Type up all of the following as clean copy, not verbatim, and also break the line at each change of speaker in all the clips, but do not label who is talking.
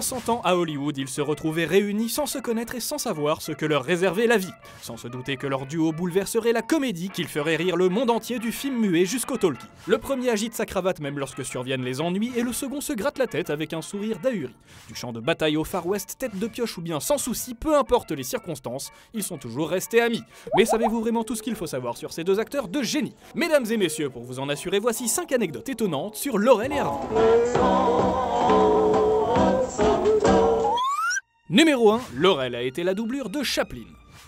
y a 100 ans, à Hollywood, ils se retrouvaient réunis sans se connaître et sans savoir ce que leur réservait la vie. Sans se douter que leur duo bouleverserait la comédie qu'ils ferait rire le monde entier du film muet jusqu'au talkie. Le premier agite sa cravate même lorsque surviennent les ennuis et le second se gratte la tête avec un sourire d'ahuri. Du champ de bataille au Far West, tête de pioche ou bien sans souci, peu importe les circonstances, ils sont toujours restés amis. Mais savez-vous vraiment tout ce qu'il faut savoir sur ces deux acteurs de génie? Mesdames et messieurs, pour vous en assurer, voici 5 anecdotes étonnantes sur Laurel et Hardy. Numéro 1, Laurel a été la doublure de Chaplin.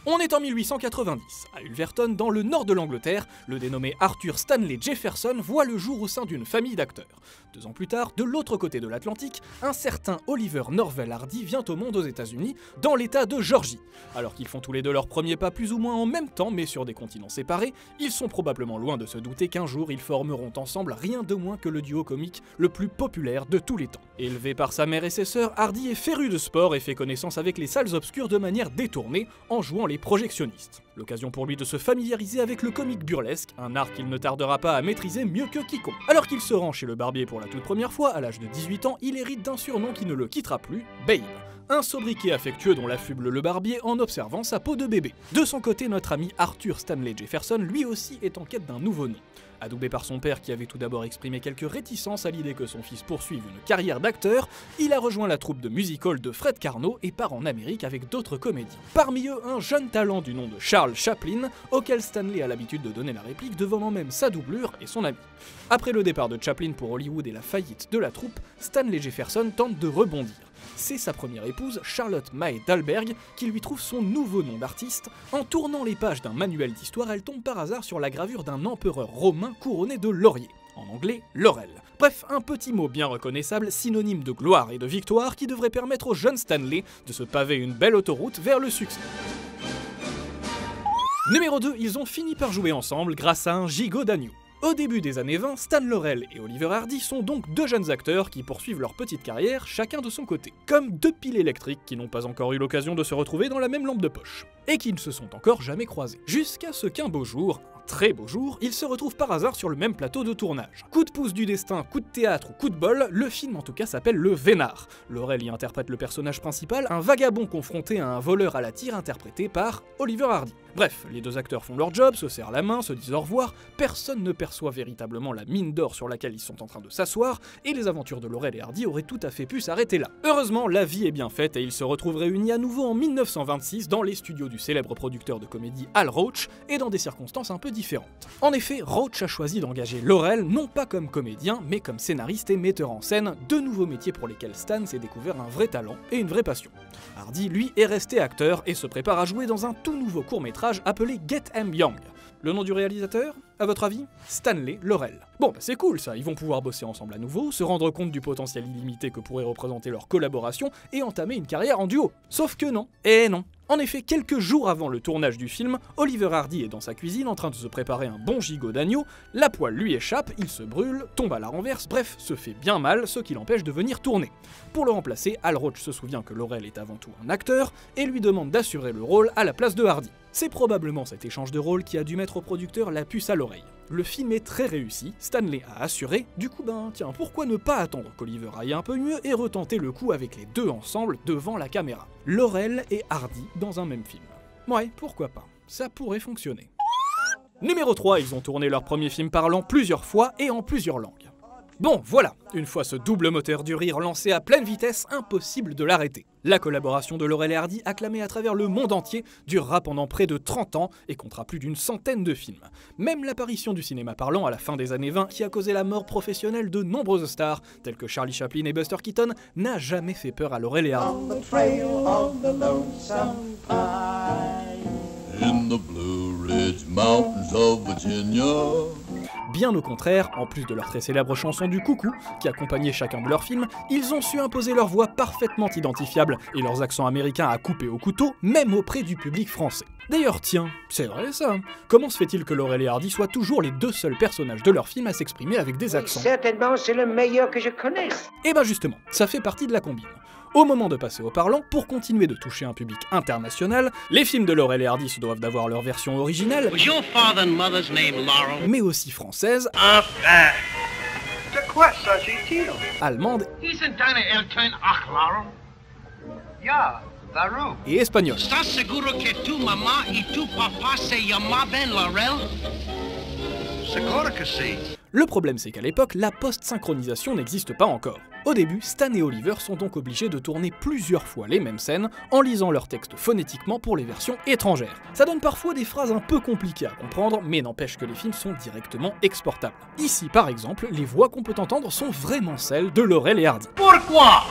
On est en 1890. À Ulverton, dans le nord de l'Angleterre, le dénommé Arthur Stanley Jefferson voit le jour au sein d'une famille d'acteurs. 2 ans plus tard, de l'autre côté de l'Atlantique, un certain Oliver Norvell Hardy vient au monde aux États-Unis, dans l'état de Georgie. Alors qu'ils font tous les deux leurs premiers pas plus ou moins en même temps, mais sur des continents séparés, ils sont probablement loin de se douter qu'un jour ils formeront ensemble rien de moins que le duo comique le plus populaire de tous les temps. Élevé par sa mère et ses sœurs, Hardy est féru de sport et fait connaissance avec les salles obscures de manière détournée, en jouant les projectionnistes. L'occasion pour lui de se familiariser avec le comique burlesque, un art qu'il ne tardera pas à maîtriser mieux que quiconque. Alors qu'il se rend chez le barbier pour la toute première fois, à l'âge de 18 ans, il hérite d'un surnom qui ne le quittera plus, Babe. Un sobriquet affectueux dont l'affuble le barbier en observant sa peau de bébé. De son côté, notre ami Arthur Stanley Jefferson, lui aussi, est en quête d'un nouveau nom. Adoubé par son père qui avait tout d'abord exprimé quelques réticences à l'idée que son fils poursuive une carrière d'acteur, il a rejoint la troupe de music-hall de Fred Karno et part en Amérique avec d'autres comédiens. Parmi eux, un jeune talent du nom de Charles Chaplin, auquel Stanley a l'habitude de donner la réplique, devenant même sa doublure et son ami. Après le départ de Chaplin pour Hollywood et la faillite de la troupe, Stanley Jefferson tente de rebondir. C'est sa première épouse, Charlotte Mae Dahlberg, qui lui trouve son nouveau nom d'artiste. En tournant les pages d'un manuel d'histoire, elle tombe par hasard sur la gravure d'un empereur romain couronné de laurier, en anglais Laurel. Bref, un petit mot bien reconnaissable, synonyme de gloire et de victoire, qui devrait permettre au jeune Stanley de se paver une belle autoroute vers le succès. Numéro 2, ils ont fini par jouer ensemble grâce à un gigot d'agneau. Au début des années 20, Stan Laurel et Oliver Hardy sont donc 2 jeunes acteurs qui poursuivent leur petite carrière, chacun de son côté. Comme 2 piles électriques qui n'ont pas encore eu l'occasion de se retrouver dans la même lampe de poche. Et qui ne se sont encore jamais croisés. Jusqu'à ce qu'un beau jour, un très beau jour, ils se retrouvent par hasard sur le même plateau de tournage. Coup de pouce du destin, coup de théâtre ou coup de bol, le film en tout cas s'appelle Le Vénard. Laurel y interprète le personnage principal, un vagabond confronté à un voleur à la tire interprété par Oliver Hardy. Bref, les 2 acteurs font leur job, se serrent la main, se disent au revoir, personne ne perçoit véritablement la mine d'or sur laquelle ils sont en train de s'asseoir, et les aventures de Laurel et Hardy auraient tout à fait pu s'arrêter là. Heureusement, la vie est bien faite et ils se retrouvent réunis à nouveau en 1926 dans les studios du célèbre producteur de comédie Hal Roach, et dans des circonstances un peu différentes. En effet, Roach a choisi d'engager Laurel non pas comme comédien, mais comme scénariste et metteur en scène, 2 nouveaux métiers pour lesquels Stan s'est découvert un vrai talent et une vraie passion. Hardy, lui, est resté acteur et se prépare à jouer dans un tout nouveau court-métrage appelé Get 'Em Young. Le nom du réalisateur, à votre avis? Stanley Laurel. Bon, bah c'est cool ça, ils vont pouvoir bosser ensemble à nouveau, se rendre compte du potentiel illimité que pourrait représenter leur collaboration et entamer une carrière en duo. Sauf que non, et non. En effet, quelques jours avant le tournage du film, Oliver Hardy est dans sa cuisine en train de se préparer un bon gigot d'agneau, la poêle lui échappe, il se brûle, tombe à la renverse, bref, se fait bien mal, ce qui l'empêche de venir tourner. Pour le remplacer, Hal Roach se souvient que Laurel est avant tout un acteur et lui demande d'assurer le rôle à la place de Hardy. C'est probablement cet échange de rôle qui a dû mettre au producteur la puce à l'oreille. Le film est très réussi, Stanley a assuré, du coup tiens, pourquoi ne pas attendre qu'Oliver aille un peu mieux et retenter le coup avec les 2 ensemble devant la caméra. Laurel et Hardy dans un même film. Ouais, pourquoi pas, ça pourrait fonctionner. Numéro 3, ils ont tourné leur premier film parlant plusieurs fois et en plusieurs langues. Bon, voilà, une fois ce double moteur du rire lancé à pleine vitesse, impossible de l'arrêter. La collaboration de Laurel et Hardy, acclamée à travers le monde entier, durera pendant près de 30 ans et comptera plus d'1 centaine de films. Même l'apparition du cinéma parlant à la fin des années 20, qui a causé la mort professionnelle de nombreuses stars, telles que Charlie Chaplin et Buster Keaton, n'a jamais fait peur à Laurel et Hardy. In the Blue Ridge Mountains of Virginia. Bien au contraire, en plus de leur très célèbre chanson du coucou, qui accompagnait chacun de leurs films, ils ont su imposer leur voix parfaitement identifiable et leurs accents américains à couper au couteau, même auprès du public français. D'ailleurs, tiens, c'est vrai ça, comment se fait-il que Laurel et Hardy soient toujours les 2 seuls personnages de leur film à s'exprimer avec des accents?
Certainement, c'est le meilleur que je connaisse.
Et ben justement, ça fait partie de la combine. Au moment de passer au parlant, pour continuer de toucher un public international, les films de Laurel et Hardy se doivent d'avoir leur version originale, mais aussi française, allemande
Yeah, Baru.
et espagnol.
¿Estás seguro que tu mamá y tu papá se llamaban Laurel? Seguro que sí.
Le problème c'est qu'à l'époque, la post-synchronisation n'existe pas encore. Au début, Stan et Oliver sont donc obligés de tourner plusieurs fois les mêmes scènes en lisant leurs textes phonétiquement pour les versions étrangères. Ça donne parfois des phrases un peu compliquées à comprendre, mais n'empêche que les films sont directement exportables. Ici par exemple, les voix qu'on peut entendre sont vraiment celles de Laurel et Hardy.
Pourquoi?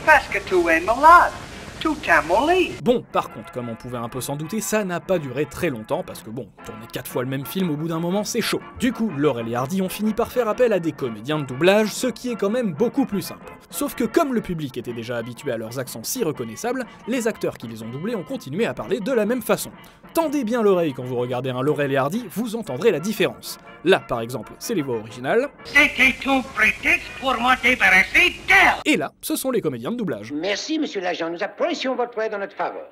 Parce que tu es malade. Tout est molli.
Bon, par contre, comme on pouvait un peu s'en douter, ça n'a pas duré très longtemps, parce que bon, tourner 4 fois le même film au bout d'un moment, c'est chaud. Du coup, Laurel et Hardy ont fini par faire appel à des comédiens de doublage, ce qui est quand même beaucoup plus simple. Sauf que comme le public était déjà habitué à leurs accents si reconnaissables, les acteurs qui les ont doublés ont continué à parler de la même façon. Tendez bien l'oreille quand vous regardez un Laurel et Hardy, vous entendrez la différence. Là, par exemple, c'est les voix originales,
C'était un prétexte pour me débarrasser d'elle.
et là, ce sont les comédiens de doublage.
Merci, monsieur l'agent. Nous apprécions votre aide en notre faveur.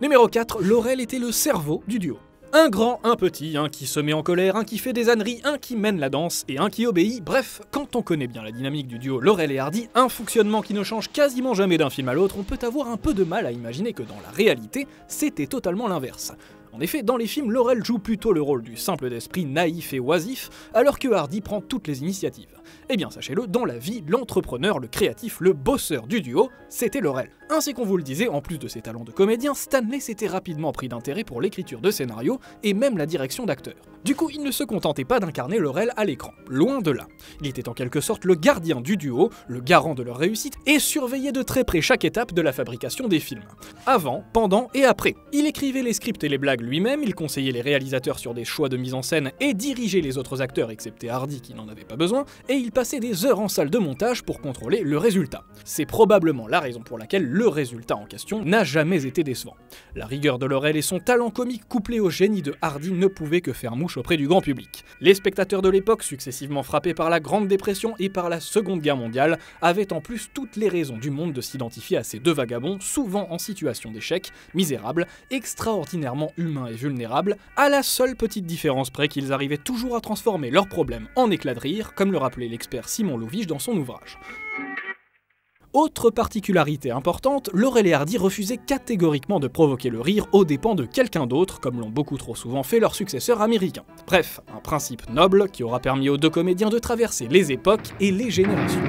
Numéro 4, Laurel était le cerveau du duo. Un grand, un petit, un qui se met en colère, un qui fait des âneries, un qui mène la danse et un qui obéit. Bref, quand on connaît bien la dynamique du duo Laurel et Hardy, un fonctionnement qui ne change quasiment jamais d'un film à l'autre, on peut avoir un peu de mal à imaginer que dans la réalité, c'était totalement l'inverse. En effet, dans les films, Laurel joue plutôt le rôle du simple d'esprit naïf et oisif, alors que Hardy prend toutes les initiatives. Eh bien, sachez-le, dans la vie, l'entrepreneur, le créatif, le bosseur du duo, c'était Laurel. Ainsi qu'on vous le disait, en plus de ses talents de comédien, Stanley s'était rapidement pris d'intérêt pour l'écriture de scénarios et même la direction d'acteurs. Du coup, il ne se contentait pas d'incarner Laurel à l'écran, loin de là. Il était en quelque sorte le gardien du duo, le garant de leur réussite, et surveillait de très près chaque étape de la fabrication des films. Avant, pendant et après. Il écrivait les scripts et les blagues lui-même, il conseillait les réalisateurs sur des choix de mise en scène et dirigeait les autres acteurs excepté Hardy qui n'en avait pas besoin, et il passait des heures en salle de montage pour contrôler le résultat. C'est probablement la raison pour laquelle le résultat en question n'a jamais été décevant. La rigueur de Laurel et son talent comique couplé au génie de Hardy ne pouvaient que faire mouche auprès du grand public. Les spectateurs de l'époque, successivement frappés par la Grande Dépression et par la Seconde Guerre mondiale, avaient en plus toutes les raisons du monde de s'identifier à ces deux vagabonds, souvent en situation d'échec, misérables, extraordinairement humains et vulnérables, à la seule petite différence près qu'ils arrivaient toujours à transformer leurs problèmes en éclats de rire, comme le rappelait l'expert Simon Louviche dans son ouvrage. Autre particularité importante, Laurel et Hardy refusaient catégoriquement de provoquer le rire aux dépens de quelqu'un d'autre, comme l'ont beaucoup trop souvent fait leurs successeurs américains. Bref, un principe noble qui aura permis aux deux comédiens de traverser les époques et les générations.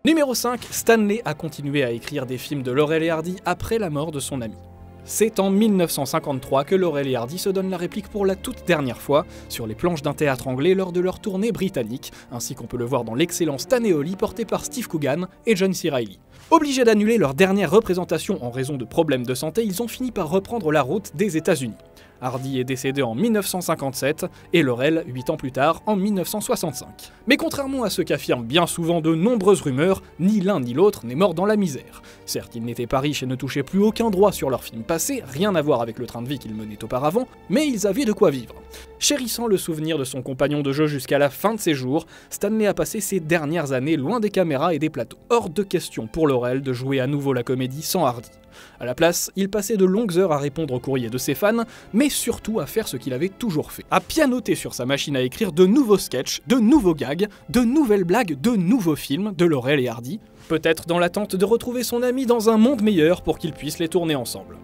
Numéro 5, Stanley a continué à écrire des films de Laurel et Hardy après la mort de son ami. C'est en 1953 que Laurel et Hardy se donnent la réplique pour la toute dernière fois sur les planches d'un théâtre anglais lors de leur tournée britannique, ainsi qu'on peut le voir dans l'excellent Stan et Ollie porté par Steve Coogan et John C. Reilly. Obligés d'annuler leur dernière représentation en raison de problèmes de santé, ils ont fini par reprendre la route des États-Unis. Hardy est décédé en 1957 et Laurel 8 ans plus tard en 1965. Mais contrairement à ce qu'affirment bien souvent de nombreuses rumeurs, ni l'un ni l'autre n'est mort dans la misère. Certes, ils n'étaient pas riches et ne touchaient plus aucun droit sur leurs films passés, rien à voir avec le train de vie qu'ils menaient auparavant, mais ils avaient de quoi vivre. Chérissant le souvenir de son compagnon de jeu jusqu'à la fin de ses jours, Stanley a passé ses dernières années loin des caméras et des plateaux. Hors de question pour Laurel de jouer à nouveau la comédie sans Hardy. À la place, il passait de longues heures à répondre aux courriers de ses fans, mais surtout à faire ce qu'il avait toujours fait. À pianoter sur sa machine à écrire de nouveaux sketchs, de nouveaux gags, de nouvelles blagues, de nouveaux films de Laurel et Hardy, peut-être dans l'attente de retrouver son ami dans un monde meilleur pour qu'ils puissent les tourner ensemble.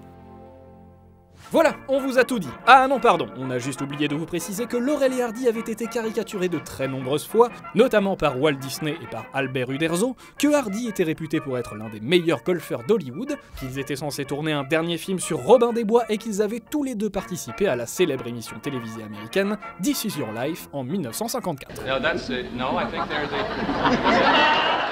Voilà, on vous a tout dit. Ah non, pardon, on a juste oublié de vous préciser que Laurel et Hardy avaient été caricaturés de très nombreuses fois, notamment par Walt Disney et par Albert Uderzo, que Hardy était réputé pour être l'un des meilleurs golfeurs d'Hollywood, qu'ils étaient censés tourner un dernier film sur Robin des Bois et qu'ils avaient tous les deux participé à la célèbre émission télévisée américaine This Is Your Life en 1954.
No, that's it. No, I think there's a...